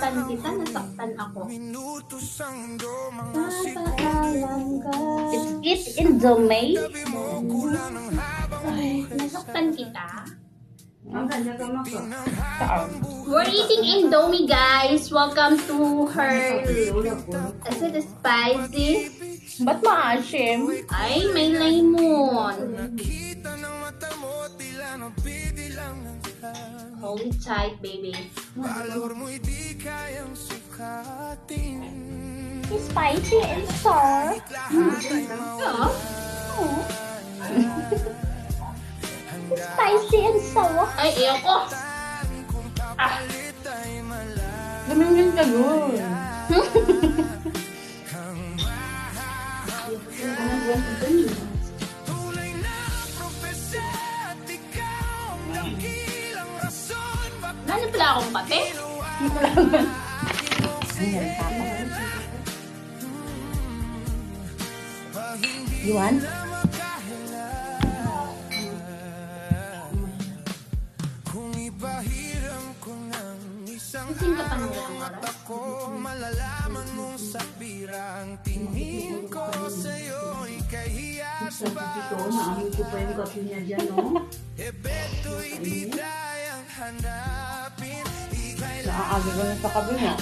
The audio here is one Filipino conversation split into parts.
nasaktan kita, nasaktan ako. Is it Indomie? Ay, nasaktan kita. We're eating Indomie, guys. Welcome to her. Is it spicy? Ba't maasim? Ay, may lemon. Hold it tight, baby. It's spicy and sour. It's spicy and sour. Ay, ayoko. Ganun yun ka yun. Ano pala akong kape? You want? Kasing ka pa ng ilang oras? Naamin ko pa yung kape niya dyan, no? Nakakagi ko na sa kabi mo.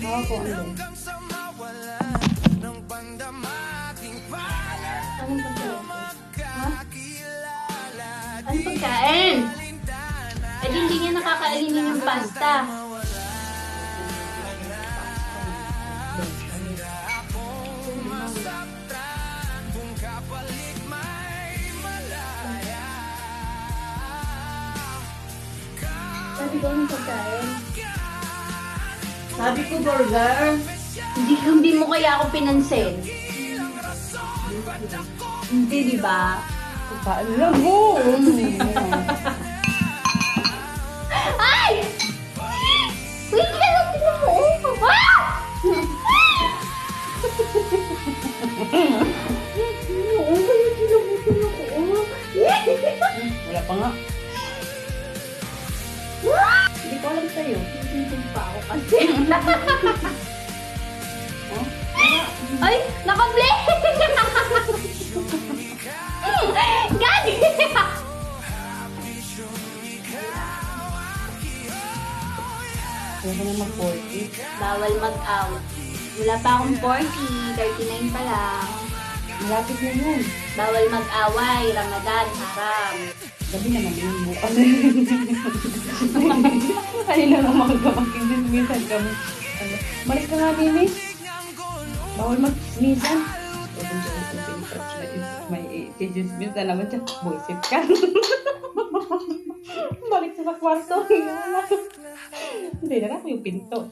Ako, ano? Anong pagkain? Ha? Anong pagkain? Eh, hindi niya nakakainin yung pasta. Sabi ko anong pagkain? Sabi ko, burger. Hindi mo kaya ako pinansin. Hindi, di ba? Alam mo! Ay! Wait, hello, tignan mo. Ah! Wala pa nga. Hindi ko alam sa'yo. Sinisig pa ako kasi. Ay! Naka-blend! Gagi! Kaya ko na mag-40. Bawal mag-out. Wala pa akong 40. 39 pa lang. Malapit na yun. Bawal mag-away. Ramadan, haram. Gabi naman yun. Bukas. Kanina nga mga minsan kami. Balik ka nga, Mimis. Bawal mag-minsan. May tijus-bis na naman siya. Buisit ka. Balik sa kwarto. Hindi na ako yung pinto.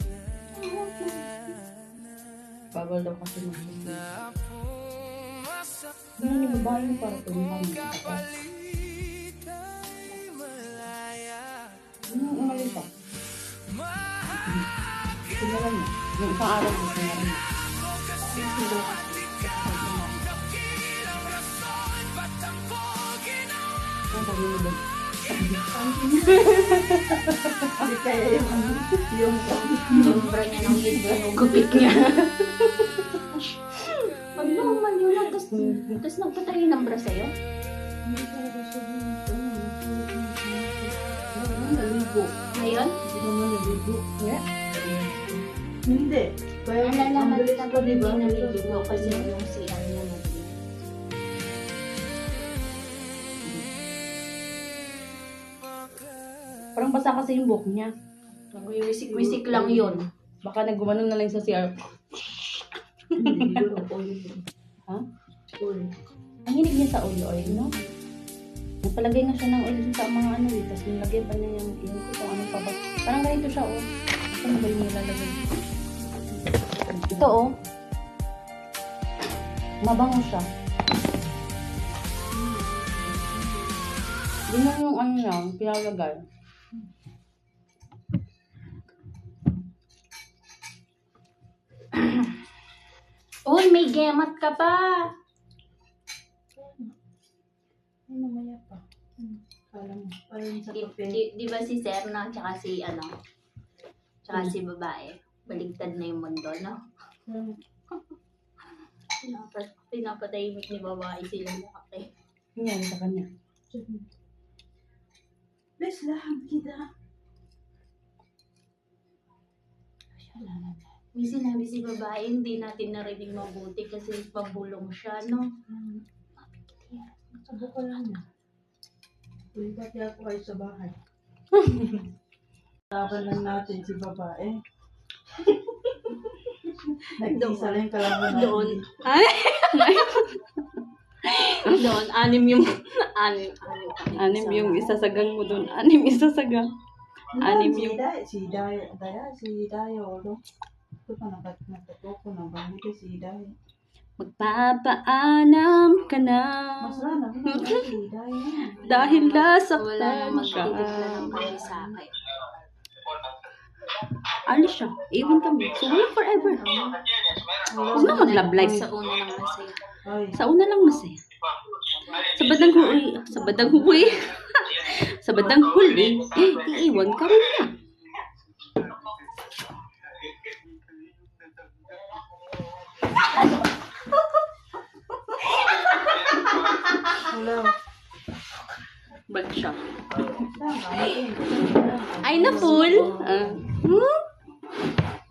Bawal daw kasi mag-minsan. Ganun yung babae yung para tulungan mo. Yung umalis ako. Sinaran mo. Yung isang araw mo, sinaran mo. Ang sabi mo ba? Hindi kaya yung Sombra niya ng libro ng gupit niya. Pag naman yun, tapos nagpatay ng bra sa'yo? hindi talaga siya dito. Naligo. Ngayon? Hindi naman naligo. Yeah. Hindi. Kaya Nalalaman bilis kita ko, ba di ba? hindi naligo kasi yung CR niya naligo. Parang basa kasi yung buhok niya. Wisik-wisik lang yun. Baka naggumanon na lang sa CR. Hindi yun. Oil. Ha? Oil. Ang hilig niya sa oil, no? Nagpalagay nga siya ng oil sa mga ano eh. Tapos nilagyan pa niya yung kung anong pa ba. Parang ganito siya, oh. Ano ba yung nilalagay? Ito, oh. Mabango siya. Ganyan yung ano niya, pinalagay. Uy, may gemat ka pa! Ay, mamaya pa. Parang sa kape. Di ba si Sir, no? Tsaka si, tsaka si babae. Baligtad na yung mundo, no? Pinapatahimik ni babae sila na kape. Yan sa kanya. Bes lang, kita. May sinabi si babae, hindi natin narinig mabuti kasi pabulong siya, no? Sabo ko lang na. Pati ako kayo sa bahay. Laban lang natin si babae. Nag-isa lang yung kalaban natin. Doon. Doon, anim yung isasagang mo doon. Anim isasagang. Anim yung... Si Daya, Olo. Ito pa nakatuko na ba? Hindi si Daya. Magpapaanam ka na. Mas rana, si Daya. Dahil wala nasaktan nang ka. magtitipla ng kape sa akin. Alis siya. Iwan kami. So, walang forever. Huwag na mag-love life. Sa una lang masaya. Ay, Sa una lang masaya. Sa badang huli. Sa badang huli. Sa badang huli. Iiwan ka rin na. wala. Bag siya. Ay, na full.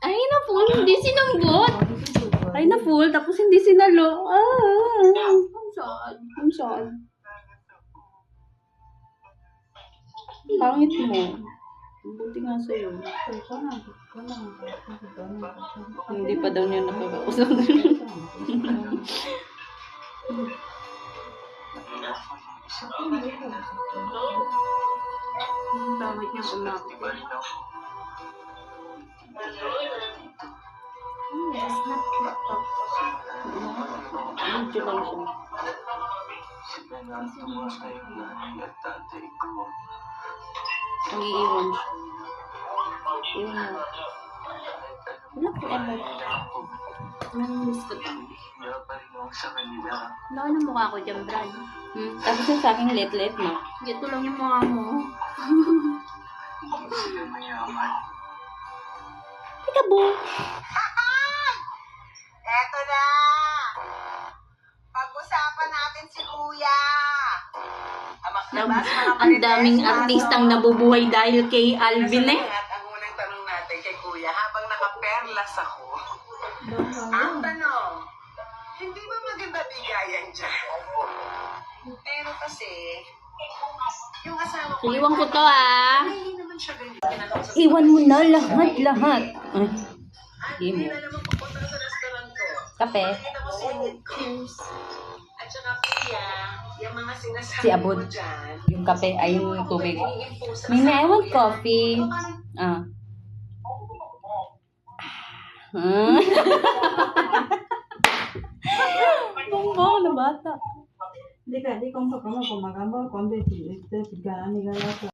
Ay, na full. Hindi sinambot. Ay na full. Tapos hindi sinalo. Ang sad. Ang saan? Pangit mo. Buti nga sa'yo. Hindi pa daw niya nakakausap. Bakit niya kumapit? Yes, not TikTok. Video lang siya. Ang iiwan siya. Iwan mo. Wala forever. Namiss ko to. Laki ng mukha ko dyan, Brad. Tapos yung sa akin let mo. Ito lang yung mukha mo. Peekaboo! Eto na! Pag-usapan natin si Kuya. Ang daming artistang nabubuhay dahil kay Alvin eh. Ang unang tanong natin kay Kuya, habang nakaperlas ako, ang tanong, hindi ba maganda bigayan dyan? Pero kasi, yung asawa ko, Iliwan ko to hindi naman siya ganyan. Iwan mo na lahat. Ay, Hindi na naman pupunta sa restaurant ko. kape. Nakita ko si Cheers. At saka Kuya, yung mga sinasabi Si Abud. mo dyan, Yung kape ay yung tubig. i-impose Mimi, sa I want Kuya. coffee. Ah. Bonggo na bata. Hindi ka, di kong magamba, kung hindi, tigana, nigala